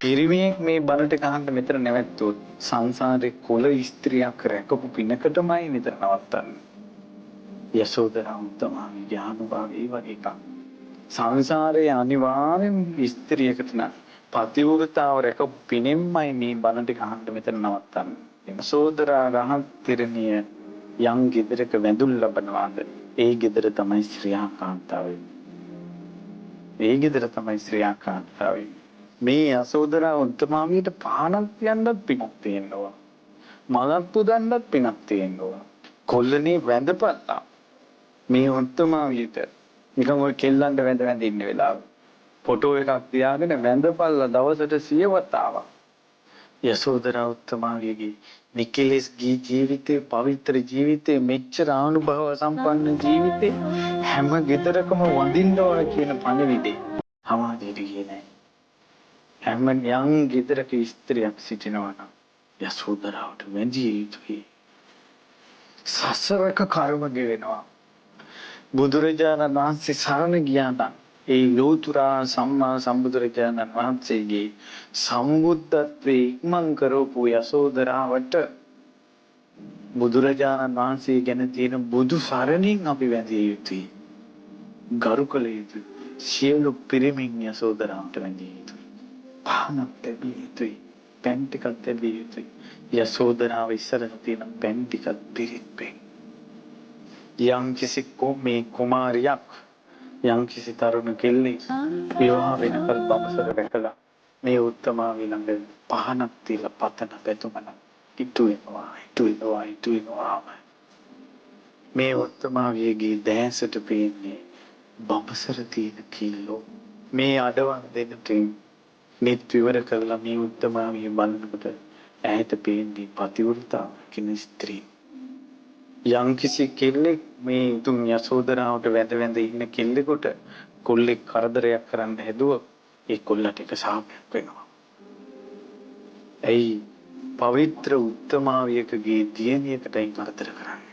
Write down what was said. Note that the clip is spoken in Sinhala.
පිරිමියෙක් මේ බණට කහන්න මෙතන නැවැත්තුවොත් සංසාරේ කොළ ස්ත්‍රියක් රැකපු පිනකටමයි මෙතන නවත්තන්නේ. යසෝදරා උත්තමාගේ ඥානභාවී වගේ එකක්. සංසාරයේ අනිවාර්යෙන් ස්ත්‍රියකට නම් පතිවෘතාව රැකපු පිනෙන්මයි මේ බණට කහන්න මෙතන නවත්තන්නේ. යසෝදරා රහත් තිරණිය යම් ගෙදරක වැඳුම් ලබනවාද ඒ ගෙදර තමයි ශ්‍රියා කාන්තාව වෙන්නේ. ඒ ගෙදර තමයි ශ්‍රියා කාන්තාව වෙන්නේ. මේ යසෝදරා උත්තමාවියට පහනක් තියන්නත් පිනක් තියෙනවා. මලක් පුදන්නත් පිනක් තියෙනවා. කොල්ලනේ වැඳපල්ලා. මේ උත්තමාවියට නිකන් ඔය කෙල්ලන්ට වැඳ වැඳ ඉන්න වෙලාව. ෆොටෝ එකක් තියාගෙන වැඳපල්ලා දවසට 100 වතාවක්. යසෝදරා උත්තමාවියගේ නිකලස් ගී ජීවිතේ පවිත්‍ර ජීවිතේ මෙච්චර අනුභව සම්පන්න ජීවිතේ හැම ගෙදරකම වඳින්න ඕන කියන පණිවිඩේ සමාජයට ගියේ නැහැ. හැම යම් ගෙදරක ස්ත්‍රියක් සිටිනවා නම් යසෝදරාවට වැඳිය යුතුයි. සසරක කර්ම ගෙවෙනවා. බුදුරජාණන් වහන්සේ සරණ ගියා නම් ඒ ලෝතුරා සම්මා සම්බුදුරජාණන් වහන්සේගේ සම්බුද්ධත්වයේ ඉක්මන් කරපු යසෝදරාවට බුදුරජාණන් වහන්සේ ගැන තියෙන බුදු සරණින් අපි වැඳිය යුතුයි. ගරු කළ යුතුයි. සියලු පිරිමින් යසෝදරාවට වැඳිය යුතුයි. පහනක් ලැබිය යුතුයි. පැන් ටිකක් ලැබිය යුතුයි. යසෝදරාව ඉස්සරහ තියෙන පැන් ටිකක් පිරිත් යම් කිසි මේ කුමාරියක් යම් කිසි තරුණ කෙල්ලෙක් විවාහ වෙනකල් බඹසර රැකලා මේ උත්තමාවිය ළඟ පහනක් තියලා පතන පැතුමන ඉටු වෙනවා මේ උත්තමාවියගේ දැසට පේන්නේ බඹසර තියෙන කිල්ලෝ මේ අඩවන් දෙන්නට නිත් විවර කරලා මේ උත්තමාවිය බලනකොට ඈත පේන්නේ පතිවෘතා කියන ස්ත්‍රී. යම් කිසි කෙල්ලෙක් මේ උතුම් යසෝදරාවට වැඳ වැඳ ඉන්න කෙල්ලෙකුට කොල්ලෙක් කරදරයක් කරන්න හැදුවොත් ඒ කොල්ලට එක ශාපයක් වෙනවා. ඇයි පවිත්‍ර උත්තමාවියකගේ දියණියකටයි කරදර කරන්නේ?